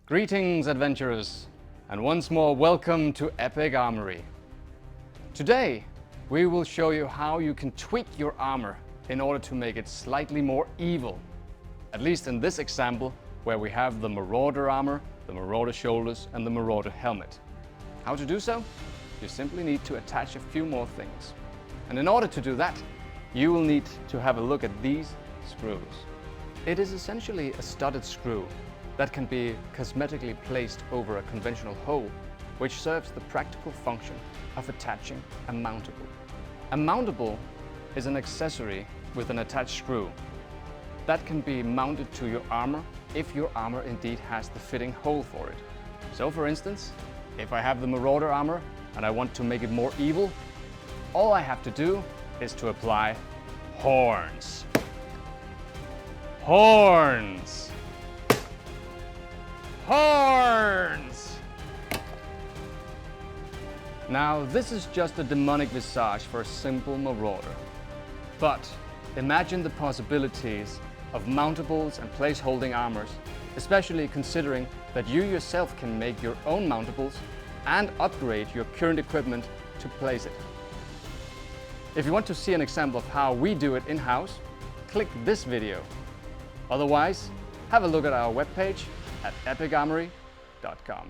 Greetings, adventurers, and once more welcome to Epic Armoury. Today, we will show you how you can tweak your armor in order to make it slightly more evil. At least in this example, where we have the Marauder Armour, the Marauder Shoulders, and the Marauder Helmet. How to do so? You simply need to attach a few more things. And in order to do that, you will need to have a look at these screws. It is essentially a studded screw that can be cosmetically placed over a conventional hole, which serves the practical function of attaching a mountable. A mountable is an accessory with an attached screw that can be mounted to your armor if your armor indeed has the fitting hole for it. So for instance, if I have the Marauder Armour and I want to make it more evil, all I have to do is to apply horns. Horns! Horns! Now this is just a demonic visage for a simple Marauder. But imagine the possibilities of mountables and place-holding armors, especially considering that you yourself can make your own mountables and upgrade your current equipment to place it. If you want to see an example of how we do it in-house, click this video. Otherwise, have a look at our webpage at epicarmoury.com.